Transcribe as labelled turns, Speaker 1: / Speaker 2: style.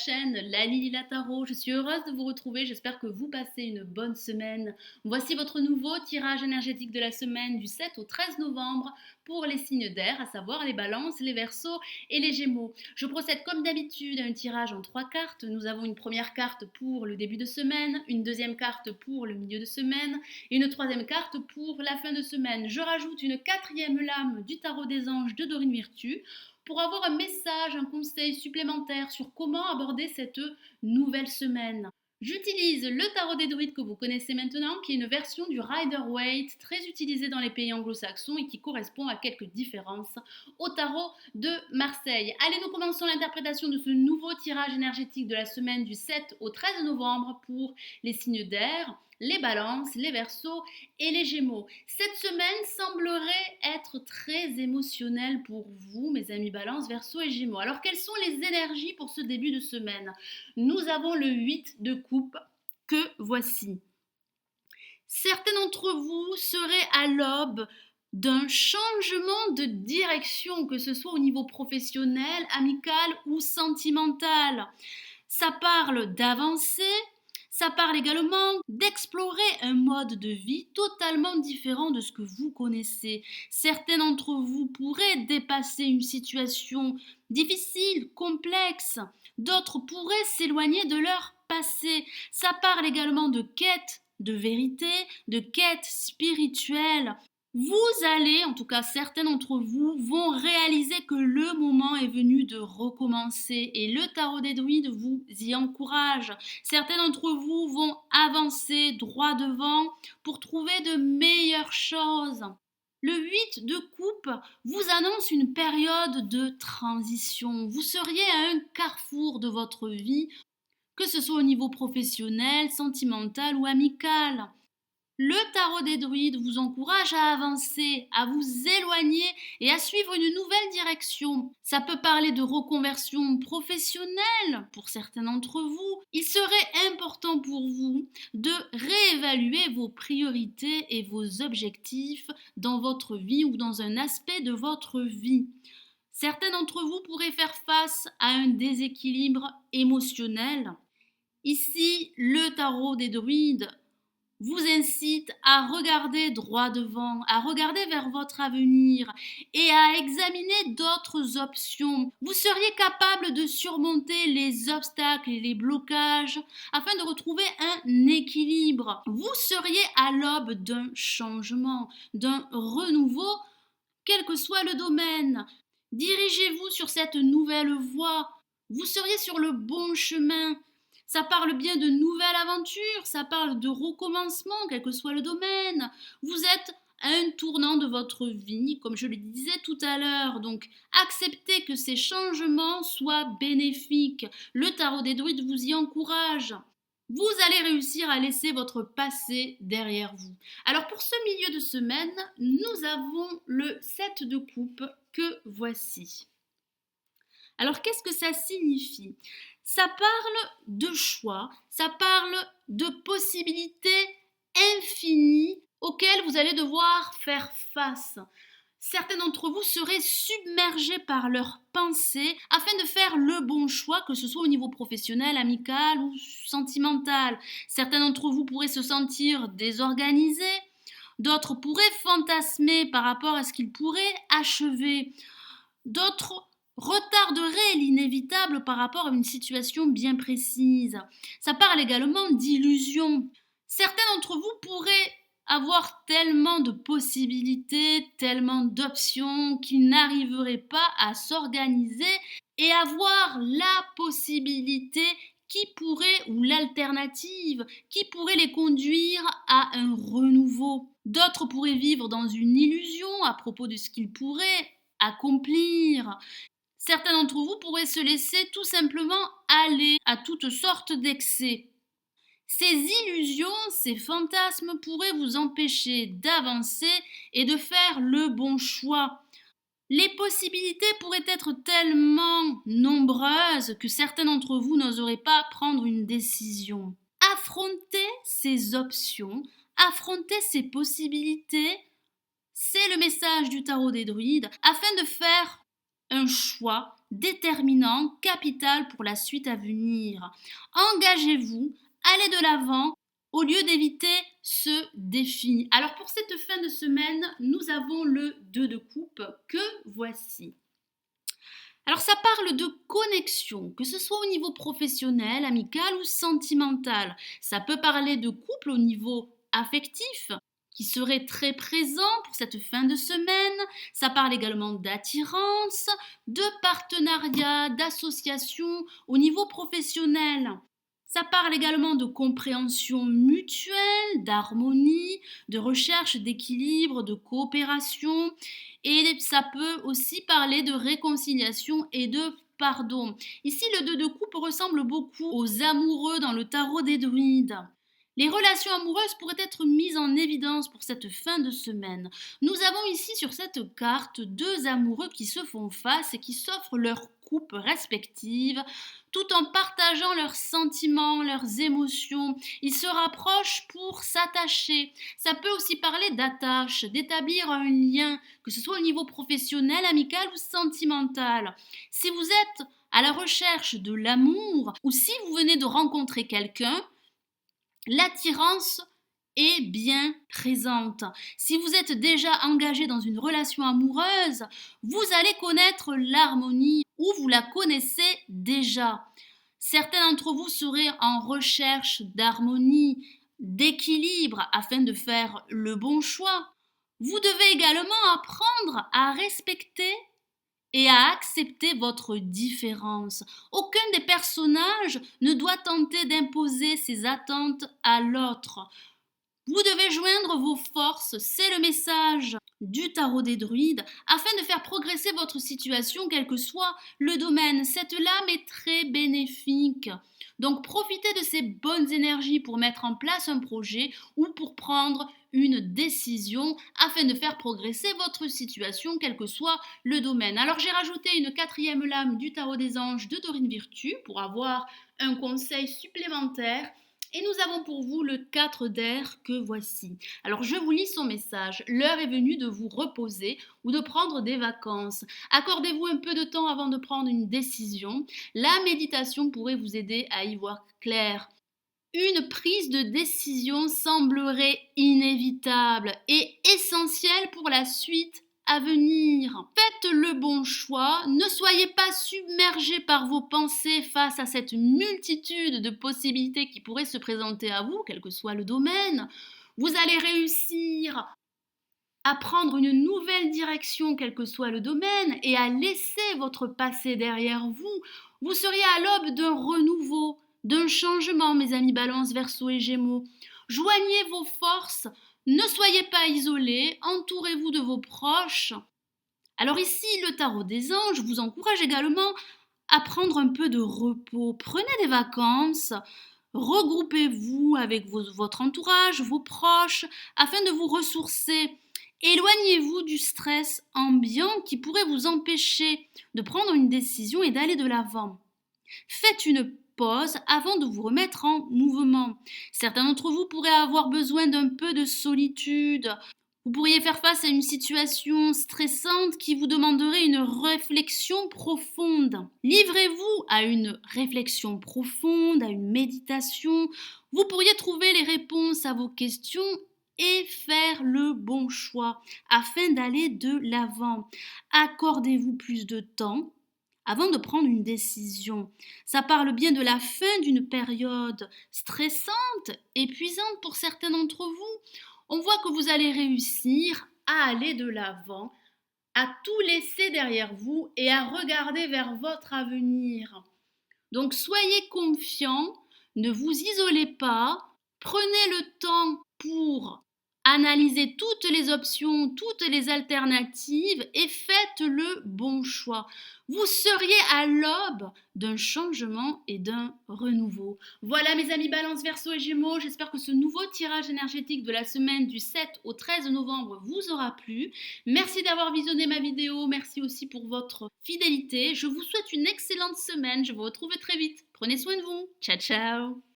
Speaker 1: chaîne La Lily la Tarot. Je suis heureuse de vous retrouver, j'espère que vous passez une bonne semaine. Voici votre nouveau tirage énergétique de la semaine du 7 au 13 novembre pour les signes d'air, à savoir les balances, les verseaux et les gémeaux. Je procède comme d'habitude à un tirage en 3 cartes. Nous avons une première carte pour le début de semaine, une deuxième carte pour le milieu de semaine et une troisième carte pour la fin de semaine. Je rajoute une quatrième lame du tarot des anges de Dorine Virtue pour avoir un message, un conseil supplémentaire sur comment aborder cette nouvelle semaine. J'utilise le tarot des druides que vous connaissez maintenant, qui est une version du Rider-Waite très utilisée dans les pays anglo-saxons et qui correspond à quelques différences au tarot de Marseille. Allez, nous commençons l'interprétation de ce nouveau tirage énergétique de la semaine du 7 au 13 novembre pour les signes d'air, les balances, les verseaux et les gémeaux. Cette semaine semblerait être très émotionnelle pour vous, mes amis balance, verseaux et gémeaux. Alors, quelles sont les énergies pour ce début de semaine? Nous avons le 8 de coupe que voici. Certains d'entre vous seraient à l'aube d'un changement de direction, que ce soit au niveau professionnel, amical ou sentimental. Ça parle d'avancer. Ça parle également d'explorer un mode de vie totalement différent de ce que vous connaissez. Certains d'entre vous pourraient dépasser une situation difficile, complexe. D'autres pourraient s'éloigner de leur passé. Ça parle également de quête de vérité, de quête spirituelle. Vous allez, en tout cas certains d'entre vous, vont réaliser que le moment est venu de recommencer et le tarot des druides vous y encourage. Certains d'entre vous vont avancer droit devant pour trouver de meilleures choses. Le 8 de coupe vous annonce une période de transition. Vous seriez à un carrefour de votre vie, que ce soit au niveau professionnel, sentimental ou amical. Le tarot des druides vous encourage à avancer, à vous éloigner et à suivre une nouvelle direction. Ça peut parler de reconversion professionnelle pour certains d'entre vous. Il serait important pour vous de réévaluer vos priorités et vos objectifs dans votre vie ou dans un aspect de votre vie. Certains d'entre vous pourraient faire face à un déséquilibre émotionnel. Ici, le tarot des druides vous incite à regarder droit devant, à regarder vers votre avenir et à examiner d'autres options. Vous seriez capable de surmonter les obstacles et les blocages afin de retrouver un équilibre. Vous seriez à l'aube d'un changement, d'un renouveau, quel que soit le domaine. Dirigez-vous sur cette nouvelle voie. Vous seriez sur le bon chemin. Ça parle bien de nouvelles aventures, ça parle de recommencement, quel que soit le domaine. Vous êtes à un tournant de votre vie, comme je le disais tout à l'heure. Donc, acceptez que ces changements soient bénéfiques. Le tarot des druides vous y encourage. Vous allez réussir à laisser votre passé derrière vous. Alors, pour ce milieu de semaine, nous avons le 7 de coupe que voici. Alors, qu'est-ce que ça signifie? Ça parle de choix, ça parle de possibilités infinies auxquelles vous allez devoir faire face. Certains d'entre vous seraient submergés par leurs pensées afin de faire le bon choix, que ce soit au niveau professionnel, amical ou sentimental. Certains d'entre vous pourraient se sentir désorganisés, d'autres pourraient fantasmer par rapport à ce qu'ils pourraient achever, d'autres retarderaient l'inévitable par rapport à une situation bien précise. Ça parle également d'illusions. Certains d'entre vous pourraient avoir tellement de possibilités, tellement d'options qu'ils n'arriveraient pas à s'organiser et avoir la possibilité qui pourrait, ou l'alternative, qui pourrait les conduire à un renouveau. D'autres pourraient vivre dans une illusion à propos de ce qu'ils pourraient accomplir. Certains d'entre vous pourraient se laisser tout simplement aller à toutes sortes d'excès. Ces illusions, ces fantasmes pourraient vous empêcher d'avancer et de faire le bon choix. Les possibilités pourraient être tellement nombreuses que certains d'entre vous n'oseraient pas prendre une décision. Affronter ces options, affronter ces possibilités, c'est le message du tarot des druides afin de faire un choix déterminant, capital pour la suite à venir. Engagez-vous, allez de l'avant au lieu d'éviter ce défi. Alors pour cette fin de semaine, nous avons le 2 de coupe que voici. Alors ça parle de connexion, que ce soit au niveau professionnel, amical ou sentimental. Ça peut parler de couple au niveau affectif, qui serait très présent pour cette fin de semaine. Ça parle également d'attirance, de partenariat, d'association au niveau professionnel. Ça parle également de compréhension mutuelle, d'harmonie, de recherche d'équilibre, de coopération. Et ça peut aussi parler de réconciliation et de pardon. Ici, le 2 de coupe ressemble beaucoup aux amoureux dans le tarot des druides. Les relations amoureuses pourraient être mises en évidence pour cette fin de semaine. Nous avons ici sur cette carte deux amoureux qui se font face et qui s'offrent leurs coupes respectives tout en partageant leurs sentiments, leurs émotions. Ils se rapprochent pour s'attacher. Ça peut aussi parler d'attache, d'établir un lien, que ce soit au niveau professionnel, amical ou sentimental. Si vous êtes à la recherche de l'amour ou si vous venez de rencontrer quelqu'un, l'attirance est bien présente. Si vous êtes déjà engagé dans une relation amoureuse, vous allez connaître l'harmonie ou vous la connaissez déjà. Certains d'entre vous seraient en recherche d'harmonie, d'équilibre afin de faire le bon choix. Vous devez également apprendre à respecter et à accepter votre différence. Aucun des personnages ne doit tenter d'imposer ses attentes à l'autre. Vous devez joindre vos forces, c'est le message du tarot des druides, afin de faire progresser votre situation, quel que soit le domaine. Cette lame est très bénéfique. Donc profitez de ces bonnes énergies pour mettre en place un projet ou pour prendre une décision afin de faire progresser votre situation, quel que soit le domaine. Alors j'ai rajouté une quatrième lame du tarot des anges de Dorine Virtue pour avoir un conseil supplémentaire. Et nous avons pour vous le 4 d'air que voici. Alors je vous lis son message. L'heure est venue de vous reposer ou de prendre des vacances. Accordez-vous un peu de temps avant de prendre une décision. La méditation pourrait vous aider à y voir clair. Une prise de décision semblerait inévitable et essentielle pour la suite à venir. Faites le bon choix, ne soyez pas submergé par vos pensées face à cette multitude de possibilités qui pourraient se présenter à vous, quel que soit le domaine. Vous allez réussir à prendre une nouvelle direction, quel que soit le domaine, et à laisser votre passé derrière vous. Vous seriez à l'aube d'un renouveau, d'un changement, mes amis Balance, Verseau et Gémeaux. Joignez vos forces, ne soyez pas isolés, entourez-vous de vos proches. Alors ici, le tarot des anges vous encourage également à prendre un peu de repos. Prenez des vacances, regroupez-vous avec votre entourage, vos proches, afin de vous ressourcer. Éloignez-vous du stress ambiant qui pourrait vous empêcher de prendre une décision et d'aller de l'avant. Faites une pause avant de vous remettre en mouvement. Certains d'entre vous pourraient avoir besoin d'un peu de solitude. Vous pourriez faire face à une situation stressante qui vous demanderait une réflexion profonde. Livrez-vous à une réflexion profonde, à une méditation. Vous pourriez trouver les réponses à vos questions et faire le bon choix afin d'aller de l'avant. Accordez-vous plus de temps avant de prendre une décision. Ça parle bien de la fin d'une période stressante, épuisante pour certains d'entre vous. On voit que vous allez réussir à aller de l'avant, à tout laisser derrière vous et à regarder vers votre avenir. Donc soyez confiants, ne vous isolez pas, prenez le temps pour analysez toutes les options, toutes les alternatives et faites le bon choix. Vous seriez à l'aube d'un changement et d'un renouveau. Voilà mes amis Balance, Verseau et Gémeaux, j'espère que ce nouveau tirage énergétique de la semaine du 7 au 13 novembre vous aura plu. Merci d'avoir visionné ma vidéo, merci aussi pour votre fidélité. Je vous souhaite une excellente semaine, je vous retrouve très vite. Prenez soin de vous. Ciao ciao.